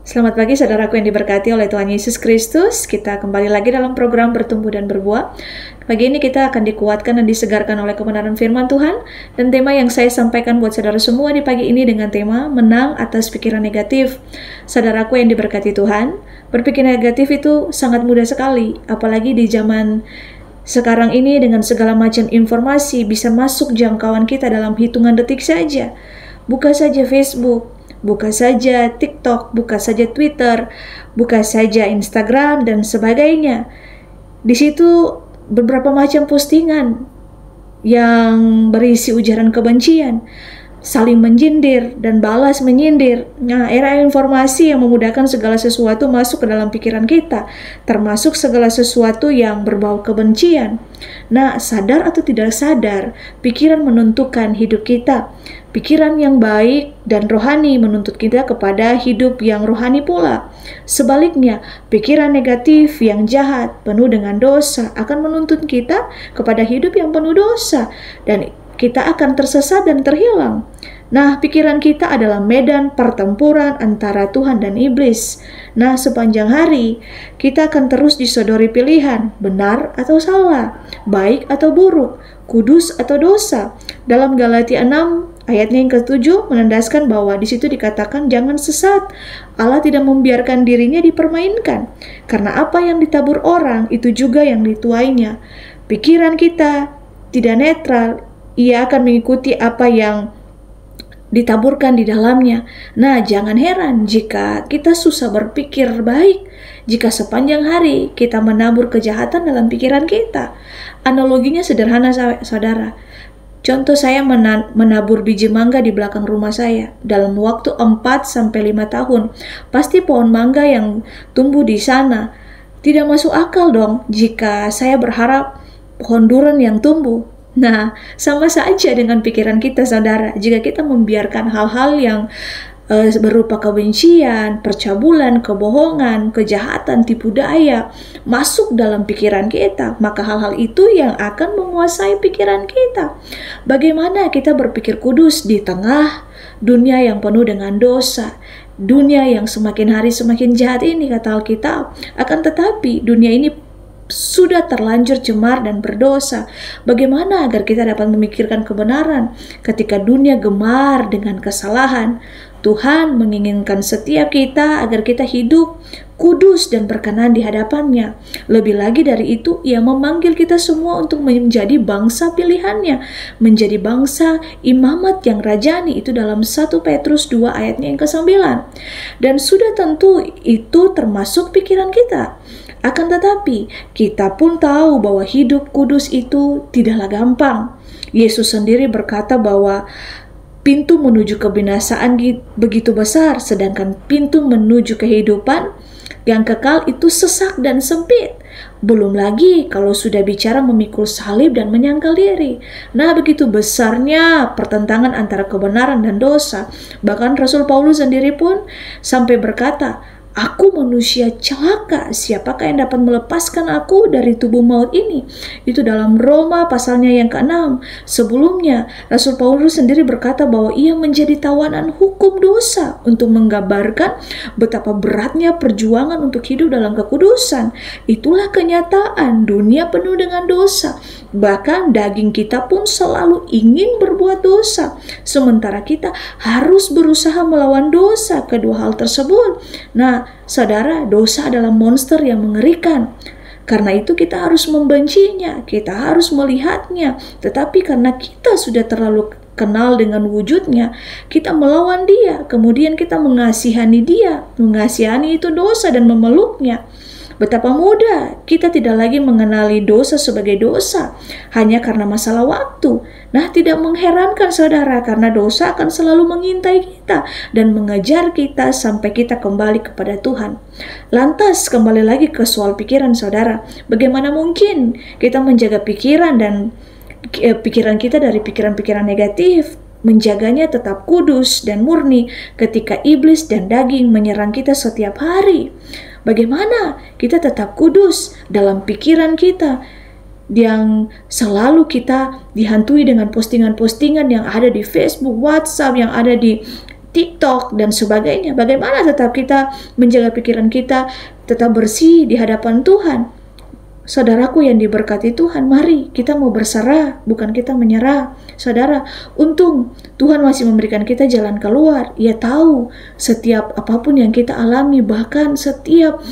Selamat pagi saudaraku yang diberkati oleh Tuhan Yesus Kristus. Kita kembali lagi dalam program Bertumbuh dan Berbuah. Pagi ini kita akan dikuatkan dan disegarkan oleh kebenaran firman Tuhan. Dan tema yang saya sampaikan buat saudara semua di pagi ini dengan tema menang atas pikiran negatif. Saudaraku yang diberkati Tuhan, berpikir negatif itu sangat mudah sekali. Apalagi di zaman sekarang ini dengan segala macam informasi bisa masuk jangkauan kita dalam hitungan detik saja. Buka saja Facebook, buka saja TikTok, buka saja Twitter, buka saja Instagram dan sebagainya. Di situ beberapa macam postingan yang berisi ujaran kebencian, saling menyindir dan balas menyindir. Nah, era informasi yang memudahkan segala sesuatu masuk ke dalam pikiran kita, termasuk segala sesuatu yang berbau kebencian. Nah, sadar atau tidak sadar, pikiran menentukan hidup kita. Pikiran yang baik dan rohani menuntut kita kepada hidup yang rohani pula. Sebaliknya, pikiran negatif yang jahat, penuh dengan dosa, akan menuntut kita kepada hidup yang penuh dosa. Dan kita akan tersesat dan terhilang. Nah, pikiran kita adalah medan pertempuran antara Tuhan dan iblis. Nah, sepanjang hari, kita akan terus disodori pilihan, benar atau salah, baik atau buruk, kudus atau dosa. Dalam Galatia 6, ayatnya yang ke-7 menandaskan bahwa di situ dikatakan jangan sesat. Allah tidak membiarkan dirinya dipermainkan. Karena apa yang ditabur orang, itu juga yang dituainya. Pikiran kita tidak netral. Ia akan mengikuti apa yang ditaburkan di dalamnya. Nah, jangan heran jika kita susah berpikir baik, jika sepanjang hari kita menabur kejahatan dalam pikiran kita. Analoginya sederhana, saudara. Contoh, saya menabur biji mangga di belakang rumah saya. Dalam waktu 4-5 tahun, pasti pohon mangga yang tumbuh di sana. Tidak masuk akal dong jika saya berharap pohon durian yang tumbuh. Nah, sama saja dengan pikiran kita, saudara. Jika kita membiarkan hal-hal yang berupa kebencian, percabulan, kebohongan, kejahatan, tipu daya masuk dalam pikiran kita, maka hal-hal itu yang akan menguasai pikiran kita. Bagaimana kita berpikir kudus di tengah dunia yang penuh dengan dosa, dunia yang semakin hari semakin jahat ini, kata Alkitab. Akan tetapi dunia ini sudah terlanjur cemar dan berdosa. Bagaimana agar kita dapat memikirkan kebenaran ketika dunia gemar dengan kesalahan? Tuhan menginginkan setiap kita agar kita hidup kudus dan berkenan di hadapannya. Lebih lagi dari itu, Ia memanggil kita semua untuk menjadi bangsa pilihannya, menjadi bangsa imamat yang rajani. Itu dalam 1 Petrus 2 ayatnya yang ke-9. Dan sudah tentu itu termasuk pikiran kita. Akan tetapi, kita pun tahu bahwa hidup kudus itu tidaklah gampang. Yesus sendiri berkata bahwa pintu menuju kebinasaan begitu besar, sedangkan pintu menuju kehidupan yang kekal itu sesak dan sempit. Belum lagi kalau sudah bicara memikul salib dan menyangkal diri. Nah, begitu besarnya pertentangan antara kebenaran dan dosa. Bahkan Rasul Paulus sendiri pun sampai berkata, "Aku manusia celaka, siapakah yang dapat melepaskan aku dari tubuh maut ini?" Itu dalam Roma pasalnya yang ke-6. Sebelumnya, Rasul Paulus sendiri berkata bahwa ia menjadi tawanan hukum dosa untuk menggambarkan betapa beratnya perjuangan untuk hidup dalam kekudusan. Itulah kenyataan dunia penuh dengan dosa. Bahkan daging kita pun selalu ingin berbuat dosa. Sementara kita harus berusaha melawan dosa. Kedua hal tersebut. Nah, saudara, dosa adalah monster yang mengerikan. Karena itu kita harus membencinya, kita harus melihatnya. Tetapi karena kita sudah terlalu kenal dengan wujudnya, kita melawan dia, kemudian kita mengasihani dia. Mengasihani itu dosa dan memeluknya. Betapa mudah kita tidak lagi mengenali dosa sebagai dosa hanya karena masalah waktu. Nah, tidak mengherankan saudara, karena dosa akan selalu mengintai kita dan mengejar kita sampai kita kembali kepada Tuhan. Lantas kembali lagi ke soal pikiran, saudara. Bagaimana mungkin kita menjaga pikiran dan pikiran kita dari pikiran-pikiran negatif, menjaganya tetap kudus dan murni ketika iblis dan daging menyerang kita setiap hari? Bagaimana kita tetap kudus dalam pikiran kita yang selalu kita dihantui dengan postingan-postingan yang ada di Facebook, WhatsApp, yang ada di TikTok dan sebagainya. Bagaimana tetap kita menjaga pikiran kita tetap bersih di hadapan Tuhan? Saudaraku yang diberkati Tuhan, mari kita mau berserah, bukan kita menyerah. Saudara, untung Tuhan masih memberikan kita jalan keluar. Ia tahu setiap apapun yang kita alami, bahkan setiap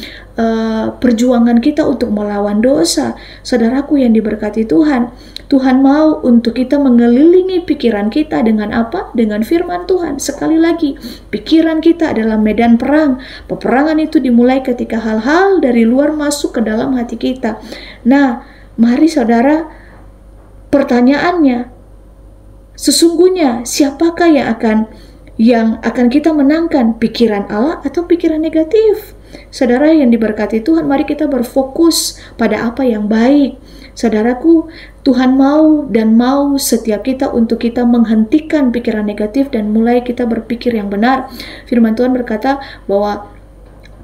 perjuangan kita untuk melawan dosa. Saudaraku yang diberkati Tuhan, Tuhan mau untuk kita mengelilingi pikiran kita dengan apa? Dengan firman Tuhan. Sekali lagi, pikiran kita adalah medan perang. Peperangan itu dimulai ketika hal-hal dari luar masuk ke dalam hati kita. Nah, mari saudara, pertanyaannya, sesungguhnya siapakah yang akan kita menangkan? Pikiran Allah atau pikiran negatif? Saudara yang diberkati Tuhan, mari kita berfokus pada apa yang baik. Saudaraku, Tuhan mau setiap kita untuk kita menghentikan pikiran negatif dan mulai kita berpikir yang benar. Firman Tuhan berkata bahwa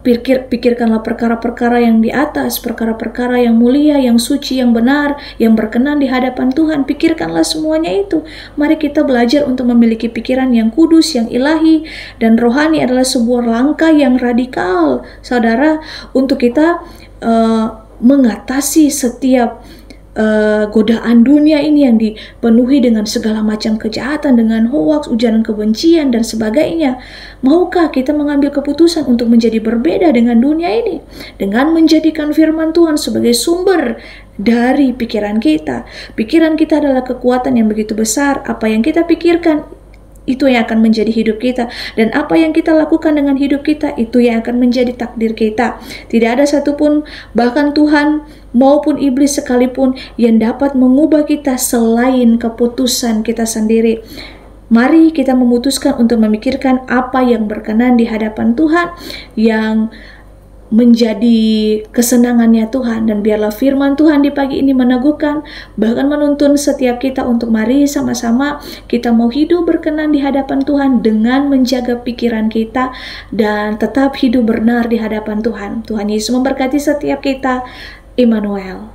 pikirkanlah perkara-perkara yang di atas, perkara-perkara yang mulia, yang suci, yang benar, yang berkenan di hadapan Tuhan. Pikirkanlah semuanya itu. Mari kita belajar untuk memiliki pikiran yang kudus, yang ilahi, dan rohani adalah sebuah langkah yang radikal, saudara, untuk kita mengatasi setiap godaan dunia ini yang dipenuhi dengan segala macam kejahatan, dengan hoaks, ujaran kebencian, dan sebagainya. Maukah kita mengambil keputusan untuk menjadi berbeda dengan dunia ini? Dengan menjadikan firman Tuhan sebagai sumber dari pikiran kita. Pikiran kita adalah kekuatan yang begitu besar. Apa yang kita pikirkan, itu yang akan menjadi hidup kita, dan apa yang kita lakukan dengan hidup kita, itu yang akan menjadi takdir kita. Tidak ada satupun, bahkan Tuhan maupun iblis sekalipun, yang dapat mengubah kita selain keputusan kita sendiri. Mari kita memutuskan untuk memikirkan apa yang berkenan di hadapan Tuhan, yang menjadi kesenangannya Tuhan, dan biarlah firman Tuhan di pagi ini meneguhkan, bahkan menuntun setiap kita untuk mari sama-sama kita mau hidup berkenan di hadapan Tuhan dengan menjaga pikiran kita dan tetap hidup benar di hadapan Tuhan. Tuhan Yesus memberkati setiap kita. Immanuel.